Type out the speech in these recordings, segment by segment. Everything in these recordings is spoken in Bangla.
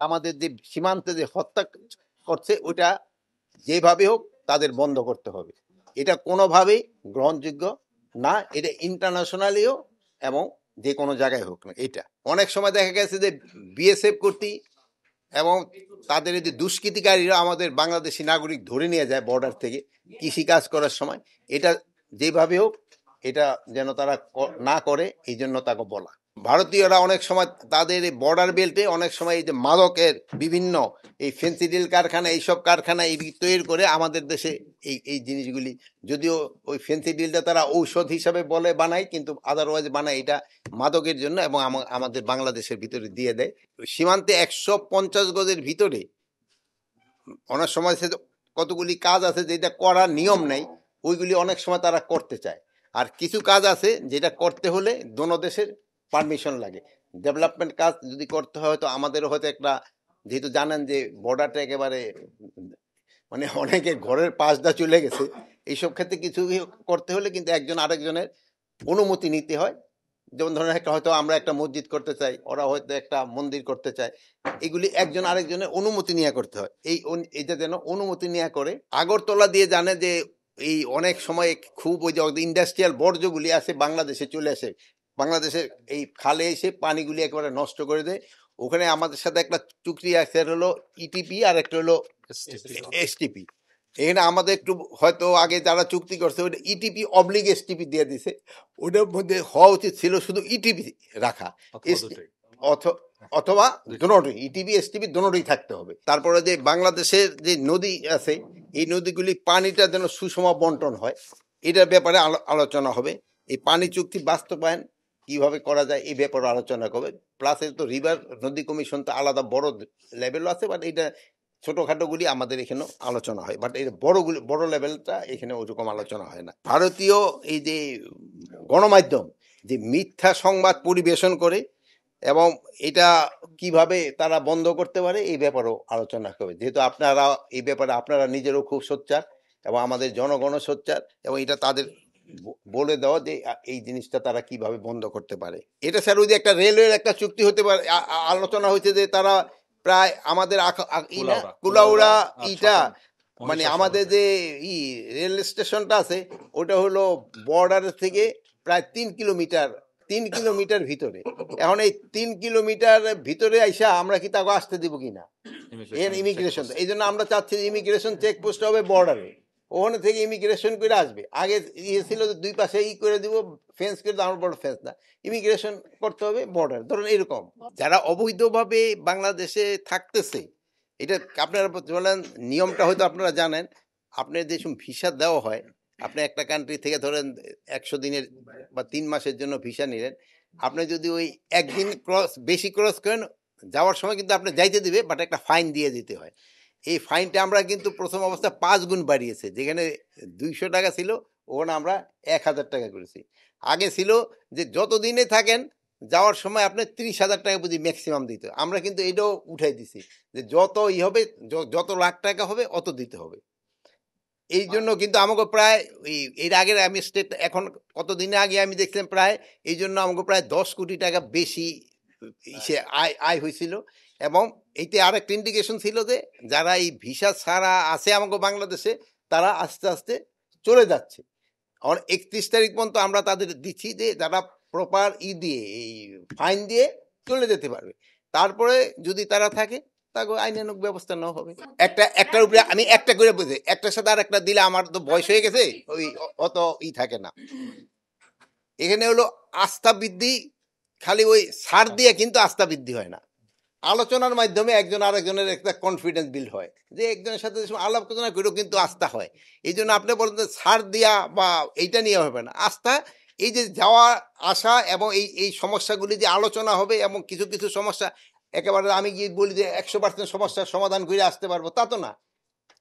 আমাদের যে সীমান্তে যে হত্যা করছে ওটা যেভাবে হোক তাদের বন্ধ করতে হবে। এটা কোনোভাবেই গ্রহণযোগ্য না, এটা ইন্টারন্যাশনালিও এবং যে কোনো জায়গায় হোক না। এটা অনেক সময় দেখা গেছে যে বিএসএফ কর্তৃক এবং তাদের এই যে দুষ্কৃতিকারীরা আমাদের বাংলাদেশি নাগরিক ধরে নিয়ে যায় বর্ডার থেকে কৃষি কাজ করার সময়। এটা যেভাবে হোক এটা যেন তারা না করে, এই জন্য তাকে বলা। ভারতীয়রা অনেক সময় তাদের এই বর্ডার বেল্টে অনেক সময় এই যে মাদকের বিভিন্ন এই ফেন্সিডিল কারখানা, এইসব কারখানা এই তৈরি করে আমাদের দেশে এই এই জিনিসগুলি, যদিও ওই ফেন্সিডিলটা তারা ঔষধ হিসাবে বলে বানায়, কিন্তু আদারওয়াইজ বানায় এটা মাদকের জন্য এবং আমাদের বাংলাদেশের ভিতরে দিয়ে দেয়। সীমান্তে 150 গজের ভিতরে অনেক সময় সে কতগুলি কাজ আছে যেটা করার নিয়ম নেই, ওইগুলি অনেক সময় তারা করতে চায়। আর কিছু কাজ আছে যেটা করতে হলে দোনো দেশের পারমিশন লাগে। ডেভেলপমেন্ট কাজ যদি করতে হয় তো আমাদেরও হয়তো একটা, যেহেতু জানেন যে বর্ডারটা একেবারে মানে অনেকে ঘরের পাশ দা চলে গেছে, এইসব ক্ষেত্রে কিছু করতে হলে কিন্তু একজন আরেকজনের অনুমতি নিতে হয়। যেমন ধরেন একটা হয়তো আমরা একটা মসজিদ করতে চাই, ওরা হয়তো একটা মন্দির করতে চায়, এগুলি একজন আরেকজনের অনুমতি নিয়ে করতে হয়। এইটা যেন অনুমতি নিয়ে করে। আগরতলা দিয়ে জানে যে এই অনেক সময় খুব ওই যে ইন্ডাস্ট্রিয়াল বর্জ্যগুলি আছে বাংলাদেশে চলে আসে, বাংলাদেশের এই খালে এসে পানিগুলি একেবারে নষ্ট করে দেয়। ওখানে আমাদের সাথে একটা চুক্তি আছে, হলো ইটিপি আর একটা হলো এসটিপি। এখানে আমাদের একটু হয়তো আগে যারা চুক্তি করছে ওইটা ইটিপি অবলিগ এসটিপি দিয়ে দিছে, ওটার মধ্যে হওয়া উচিত ছিল শুধু ইটিপি রাখা, অথবা দুটোই ইটিপি এসটিপি দুটোই থাকতে হবে। তারপরে যে বাংলাদেশের যে নদী আছে এই নদীগুলি পানিটা যেন সুষম বন্টন হয়, এটার ব্যাপারে আলোচনা হবে। এই পানি চুক্তি বাস্তবায়ন কিভাবে করা যায় এই ব্যাপারে আলোচনা করবে। প্লাস তো রিভার নদী কমিশন তো আলাদা বড় লেভেলও আছে, বাট এটা ছোটখাটোগুলি আমাদের এখানেও আলোচনা হয়, বাট এই বড় লেভেলটা এখানে ওরকম আলোচনা হয় না। ভারতীয় এই যে গণমাধ্যম যে মিথ্যা সংবাদ পরিবেশন করে এবং এটা কিভাবে তারা বন্ধ করতে পারে এই ব্যাপারেও আলোচনা করবে। যেহেতু আপনারা এই ব্যাপারে আপনারা নিজেরও খুব সোচ্চার এবং আমাদের জনগণও সোচ্চার, এবং এটা তাদের বলে দেওয়া যে এই জিনিসটা তারা কিভাবে বন্ধ করতে পারে। এটা স্যার ওই যে একটা রেলওয়ের একটা চুক্তি হতে পারে, আলোচনা হয়েছে যে তারা প্রায় আমাদের কুলাউড়া ইটা মানে আমাদের যে রেল স্টেশনটা আছে ওটা হলো বর্ডার থেকে প্রায় 3 কিলোমিটার ভিতরে। এখন এই 3 কিলোমিটার ভিতরে আইসা আমরা কি তাকে আসতে দিব কিনা, এর ইমিগ্রেশন, এই জন্য আমরা চাচ্ছি ইমিগ্রেশন চেকপোস্ট হবে বর্ডারে, ওখানে থেকে ইমিগ্রেশন করে আসবে। আগে ইয়ে ছিল দুই পাশে করে দিব ফেন্স করে, আমার বড় ফেন্স না, ইমিগ্রেশন করতে হবে বর্ডার। ধরুন এরকম যারা অবৈধভাবে বাংলাদেশে থাকতেছে, এটা আপনারা বলেন নিয়মটা হয়তো আপনারা জানেন। আপনার যে ভিসা দেওয়া হয়, আপনি একটা কান্ট্রি থেকে ধরেন 100 দিনের বা 3 মাসের জন্য ভিসা নিলেন, আপনি যদি ওই একদিন বেশি ক্রস করেন যাওয়ার সময় কিন্তু আপনি যাইতে দিবে, বাট একটা ফাইন দিয়ে দিতে হয়। এই ফাইনটা আমরা কিন্তু প্রথম অবস্থা 5 গুণ বাড়িয়েছে, যেখানে 200 টাকা ছিল ওখানে আমরা 1000 টাকা করেছি। আগে ছিল যে যত দিনে থাকেন যাওয়ার সময় আপনি 30,000 টাকা বুঝি ম্যাক্সিমাম দিতে, আমরা কিন্তু এটাও উঠাই দিছি যে যত হবে যত লাখ টাকা হবে অত দিতে হবে। এই জন্য কিন্তু আমাকে প্রায় এর আগের আমি স্টেট এখন কতদিন আগে আমি দেখলাম প্রায় এই জন্য আমাকে প্রায় 10 কোটি টাকা বেশি আয় হয়েছিল। এবং এইতে আরেকটা ইন্ডিকেশন ছিল যে যারা এই ভিসা ছাড়া আছে আমাকে বাংলাদেশে তারা আস্তে আস্তে চলে যাচ্ছে। 31 তারিখ পর্যন্ত আমরা তাদের দিচ্ছি যে যারা প্রপার দিয়ে এই ফাইন দিয়ে চলে যেতে পারবে, তারপরে যদি তারা থাকে তাকে আইনানুগ ব্যবস্থা নেওয়া হবে। একটার উপরে আমি একটা করে বুঝে একটার সাথে আর একটা দিলে আমার তো বয়স হয়ে গেছে, ওই অত থাকে না। এখানে হলো আস্থা বৃদ্ধি, খালি ওই সার দিয়ে কিন্তু আস্থা বৃদ্ধি হয় না, আলোচনার মাধ্যমে একজন আরেকজনের একটা কনফিডেন্স বিল্ড হয়, যে একজনের সাথে আলাপ আলোচনা করেও কিন্তু আস্থা হয়। এই জন্য আপনি বলেন যে সার দিয়া বা এইটা নিয়ে হবে না, আস্থা এই যে যাওয়া আসা এবং এই সমস্যাগুলি যে আলোচনা হবে, এবং কিছু কিছু সমস্যা একেবারে আমি কি বলি যে 100% সমস্যার সমাধান করে আসতে পারবো তা তো না,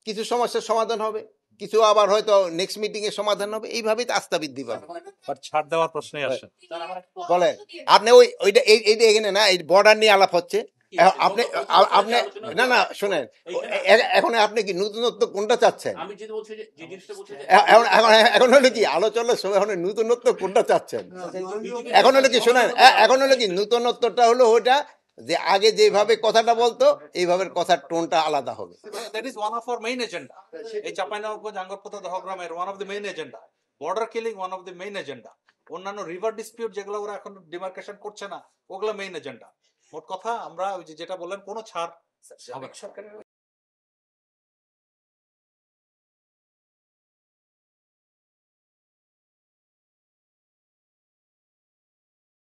কিছু সমস্যার সমাধান হবে, কিছু আবার হয়তো নেক্সট মিটিং এ সমাধান হবে, এইভাবেই তো আস্থা বৃদ্ধি পাবে। ছাড় দেওয়ার প্রশ্নই আসে। বলেন আপনি ওইটা এইটা এখানে না, এই বর্ডার নিয়ে আলাপ হচ্ছে। আপনি আপনি না না শুনেন, এখন আপনি কি নতুনত্ব কোনটা চাচ্ছেন? এখন হলো কি আলোচনার সময় এখন নতুনত্ব কোনটা চাচ্ছেন? এখন হলো কি শোনেন, এখন হলো কি নতুনত্বটা হলো ওইটা যে আগে যেভাবে কথাটা বলতো এইভাবে কথার টোনটা আলাদা হবে। That is one of our main agenda. এই চাঁপাইনবাবগঞ্জ আঙ্গরপোতা দহগ্রামের one of the main agenda. Border killing one of the main agenda. অন্যান্য রিভার ডিসপিউট যেগুলো ওরা এখন ডিমার্কেশন করছে না ওগুলো মেইন এজেন্ডা। মোট কথা আমরা ওই যে যেটা বললেন কোনো ছাড় হবে না।